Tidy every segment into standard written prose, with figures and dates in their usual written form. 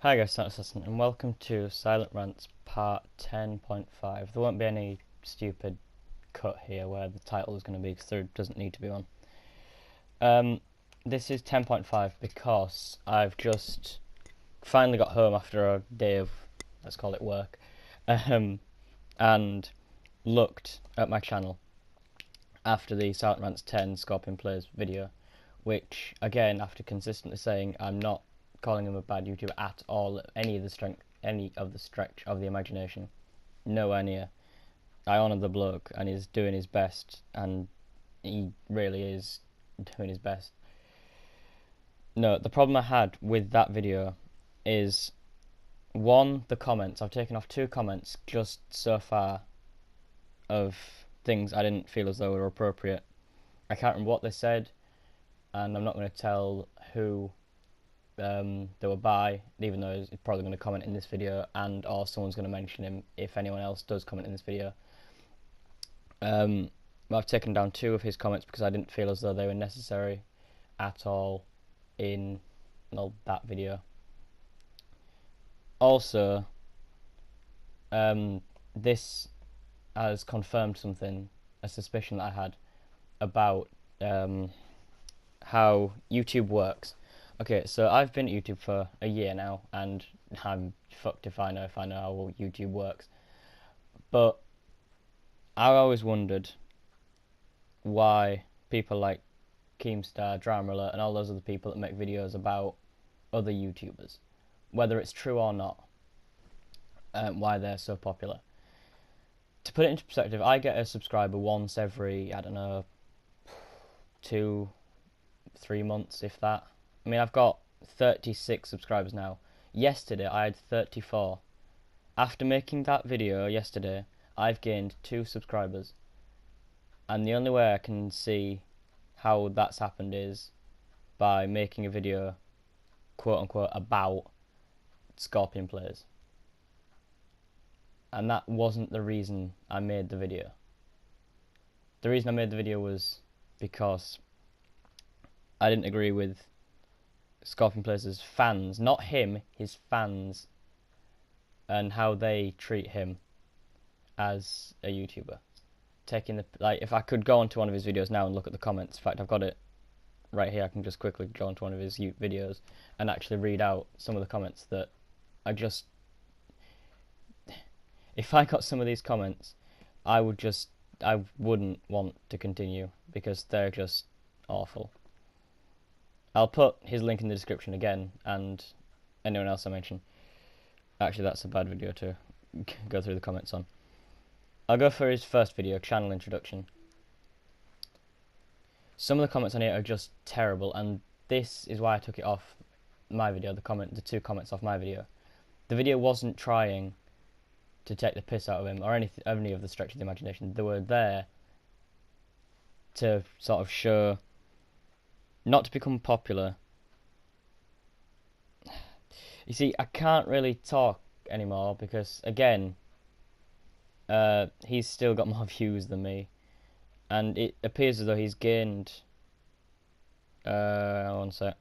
Hi guys, Silent Assassin, and welcome to Silent Rants part 10.5. There won't be any stupid cut here where the title is going to be, because there doesn't need to be one. This is 10.5 because I've just finally got home after a day of, let's call it work, and looked at my channel after the Silent Rants 10 Scorpion Plays video, which, again, after consistently saying I'm not calling him a bad YouTuber at all, any of the stretch of the imagination, nowhere near. I honour the bloke, and he's doing his best, and he really is doing his best. No, the problem I had with that video is, one, the comments. I've taken off 2 comments just so far of things I didn't feel as though were appropriate. I can't remember what they said, and I'm not going to tell who they were by, even though he's probably going to comment in this video, and or someone's going to mention him if anyone else does comment in this video. I've taken down 2 of his comments because I didn't feel as though they were necessary at all in that video. Also, this has confirmed something, a suspicion that I had about how YouTube works. Okay, so I've been at YouTube for a year now, and I'm fucked if I know how YouTube works. But I always wondered why people like Keemstar, Drama Alert, and all those other people that make videos about other YouTubers, whether it's true or not, why they're so popular. To put it into perspective, I get a subscriber once every, I don't know, 2-3 months, if that. I mean, I've got 36 subscribers now. Yesterday, I had 34. After making that video yesterday, I've gained 2 subscribers. And the only way I can see how that's happened is by making a video, quote-unquote, about Scorpion Plays. And that wasn't the reason I made the video. The reason I made the video was because I didn't agree with Scorpion Plays' fans, not him, his fans, and how they treat him as a YouTuber. Taking if I could go onto one of his videos now and look at the comments. In fact, I've got it right here. I can just quickly go onto one of his videos and actually read out some of the comments that I just. If I got some of these comments, I wouldn't want to continue because they're just awful. I'll put his link in the description again, and anyone else I mention. Actually, that's a bad video to go through the comments on. I'll go for his first video, channel introduction. Some of the comments on here are just terrible, and this is why I took it off my video, the 2 comments off my video. The video wasn't trying to take the piss out of him or any of the stretch of the imagination. They were there to sort of show, not to become popular. You see, I can't really talk anymore because, again, he's still got more views than me, and it appears as though he's gained. One sec.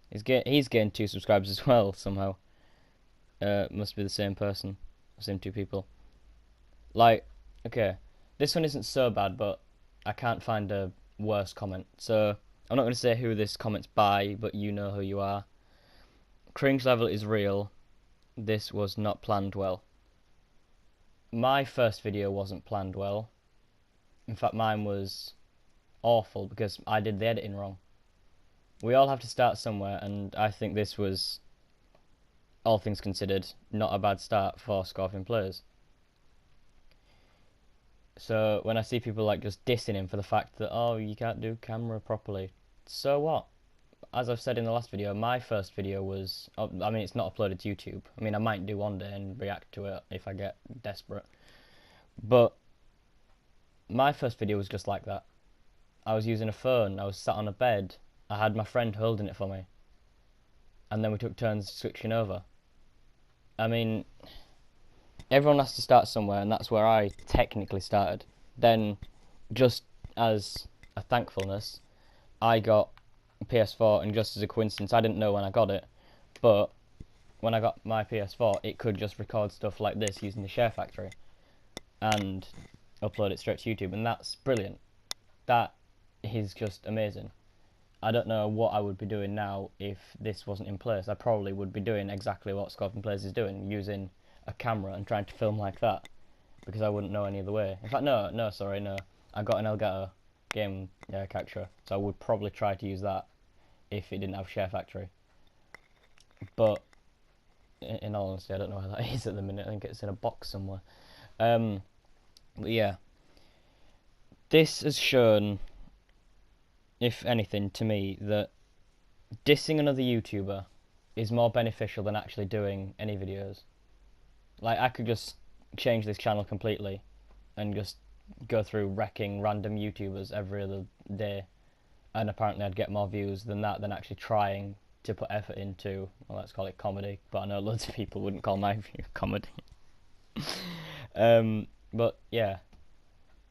He's gained 2 subscribers as well somehow. Must be the same person, same 2 people. Like, okay, this one isn't so bad, but I can't find a worse comment, so I'm not going to say who this comment's by, but you know who you are. Cringe level is real. This was not planned well. My first video wasn't planned well. In fact, mine was awful because I did the editing wrong. We all have to start somewhere, and I think this was, all things considered, not a bad start for Scorpion Plays. So when I see people like just dissing him for the fact that, oh, you can't do camera properly, so what? As I've said in the last video, my first video was, I mean, it's not uploaded to YouTube. I mean, I might do one day and react to it if I get desperate. But my first video was just like that. I was using a phone, I was sat on a bed, I had my friend holding it for me, and then we took turns switching over. I mean, everyone has to start somewhere, and that's where I technically started. Then, just as a thankfulness, I got a PS4, and just as a coincidence, I didn't know when I got it, But when I got my PS4, it could just record stuff like this using the SHAREfactory and upload it straight to YouTube, and that's brilliant. That is just amazing. I don't know what I would be doing now if this wasn't in place. I probably would be doing exactly what Scorpion Plays is doing, using a camera and trying to film like that, because I wouldn't know any other way. In fact, no. I got an Elgato game capture, so I would probably try to use that if it didn't have SHAREfactory. But in all honesty, I don't know where that is at the minute. I think it's in a box somewhere. But yeah, this has shown, if anything, to me that dissing another YouTuber is more beneficial than actually doing any videos. Like, I could just change this channel completely and just go through wrecking random YouTubers every other day, and apparently I'd get more views than that, than actually trying to put effort into, well, let's call it comedy, but I know loads of people wouldn't call my view comedy. But yeah,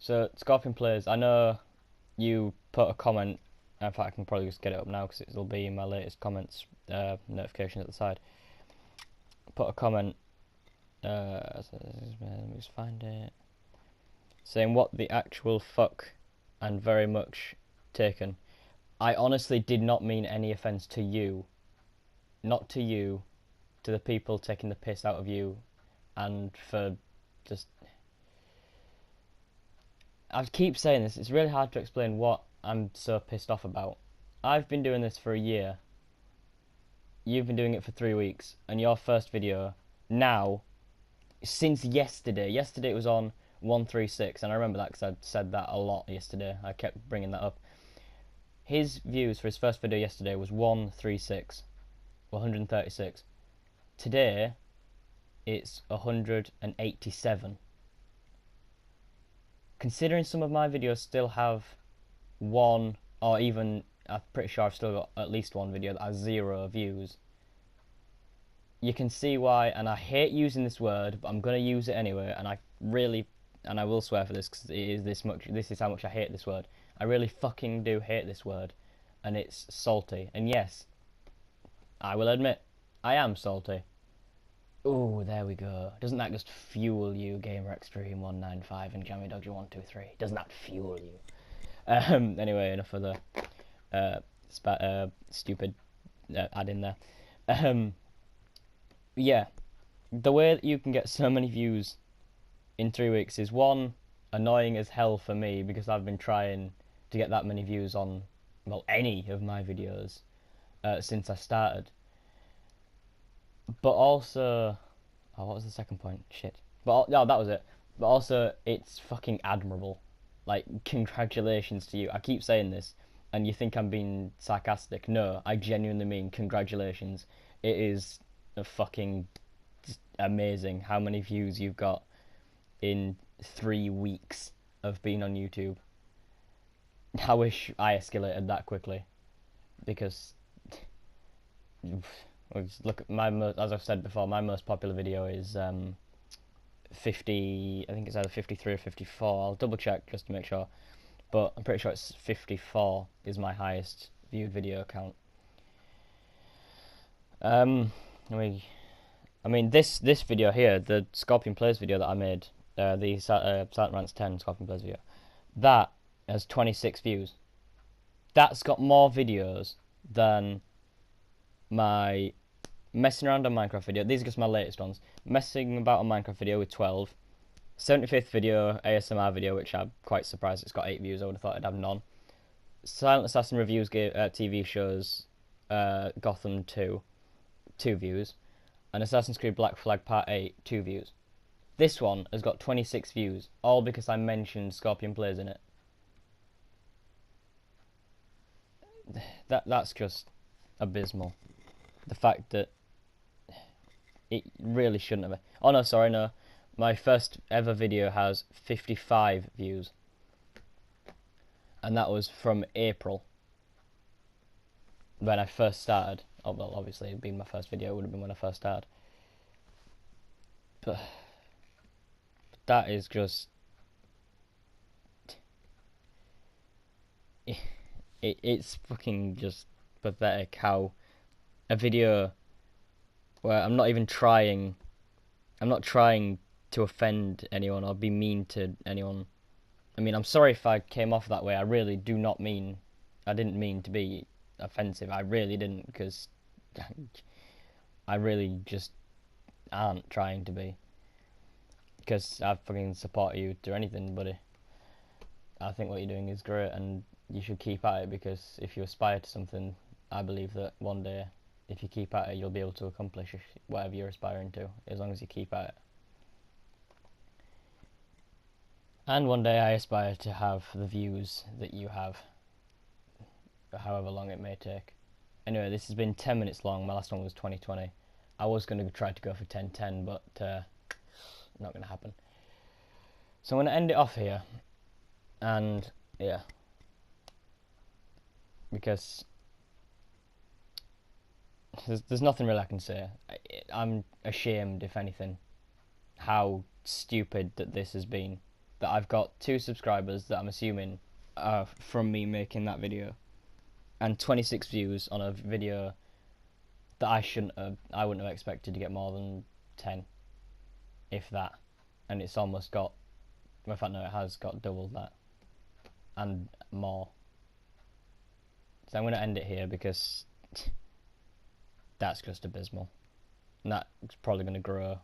so Scorpion Plays, I know you put a comment. In fact, I can probably just get it up now because it'll be in my latest comments notification at the side. Put a comment, let me just find it, saying what the actual fuck, and very much taken. I honestly did not mean any offence to you. Not to you, to the people taking the piss out of you, and for just... I keep saying this, it's really hard to explain what I'm so pissed off about. I've been doing this for a year. You've been doing it for 3 weeks, and your first video, now, since yesterday it was on 136, and I remember that because I said that a lot yesterday. I kept bringing that up. His views for his first video yesterday was 136, 136. Today, it's 187. Considering some of my videos still have one, or even, I'm pretty sure I've still got at least one video that has 0 views, you can see why. And I hate using this word, but I'm going to use it anyway, and I will swear for this because this is how much I hate this word. I really fucking do hate this word, and it's salty. And yes, I will admit, I am salty. Oh, there we go. Doesn't that just fuel you, Gamer Extreme 195 and Jammy Dodger 123? Doesn't that fuel you? Anyway, enough of the stupid add in there. Yeah, the way that you can get so many views in 3 weeks is, one, annoying as hell for me because I've been trying to get that many views on, well, any of my videos since I started. But also, oh, what was the second point? Shit. But no, that was it. But also, it's fucking admirable. Like, congratulations to you. I keep saying this, and you think I'm being sarcastic. No, I genuinely mean congratulations. It is a fucking amazing how many views you've got in 3 weeks of being on YouTube. I wish I escalated that quickly, because look at as I've said before, my most popular video is 50. I think it's either 53 or 54. I'll double check just to make sure, but I'm pretty sure it's 54 is my highest viewed video count. I mean this video here, the Scorpion Plays video that I made, the Silent Rants 10 Scorpion Plays video, that has 26 views. That's got more videos than my messing around on Minecraft video. These are just my latest ones. Messing about on Minecraft video with 12. 75th video, ASMR video, which I'm quite surprised it's got 8 views. I would have thought it'd have none. Silent Assassin reviews TV shows, Gotham 2, 2 views. And Assassin's Creed Black Flag Part 8, 2 views. This one has got 26 views, all because I mentioned Scorpion Plays in it. That's just abysmal. The fact that it really shouldn't have. Oh no, sorry, no. My first ever video has 55 views, and that was from April when I first started. Oh, well, obviously, it'd been my first video. It would have been when I first started. But that is just it's fucking just pathetic how a video where I'm not even trying. I'm not trying to offend anyone or be mean to anyone. I mean, I'm sorry if I came off that way. I really do not mean. I didn't mean to be offensive. I really didn't, because I really just aren't trying to be. Because I fucking support you to anything, buddy. I think what you're doing is great, and you should keep at it, because if you aspire to something, I believe that one day, if you keep at it, you'll be able to accomplish whatever you're aspiring to, as long as you keep at it. And one day I aspire to have the views that you have, however long it may take. Anyway, this has been 10 minutes long. My last one was 2020. I was going to try to go for 10:10, but not going to happen. So I'm going to end it off here. And yeah, because there's nothing really I can say. I'm ashamed, if anything, how stupid that this has been. That I've got 2 subscribers that I'm assuming are from me making that video, and 26 views on a video that I wouldn't have expected to get more than 10, if that. And it's almost got, in fact no, it has got double that and more. So I'm going to end it here, because that's just abysmal, and that's probably going to grow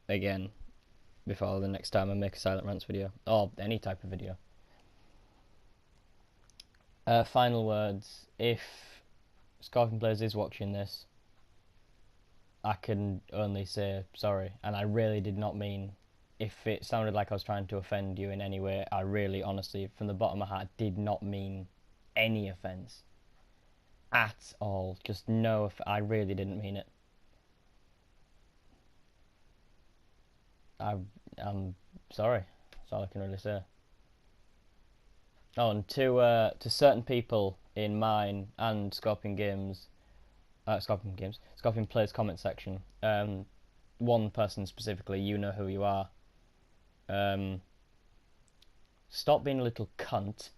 again before the next time I make a Silent Rants video, or any type of video. Final words: if Scorpion Players is watching this, I can only say sorry, and I really did not mean. If it sounded like I was trying to offend you in any way, I really, honestly, from the bottom of my heart, did not mean any offence at all. Just no, I really didn't mean it. I'm sorry. That's all I can really say. Oh, and to certain people in mine and Scorpion Play's comment section. One person specifically, you know who you are. Stop being a little cunt.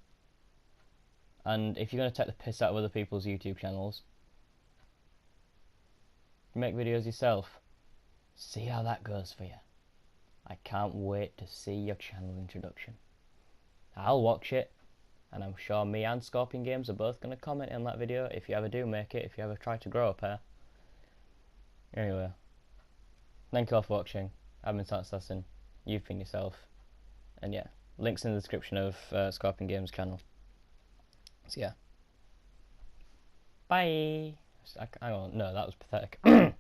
And if you're going to take the piss out of other people's YouTube channels, make videos yourself. See how that goes for you. I can't wait to see your channel introduction. I'll watch it, and I'm sure me and Scorpion Games are both going to comment on that video if you ever do make it, if you ever try to grow a pair. Anyway, thank you all for watching. I've been Silent Assassin. You've been yourself. And yeah, links in the description of Scorpion Games channel. So yeah. Bye! Hang on, no, that was pathetic. Bye!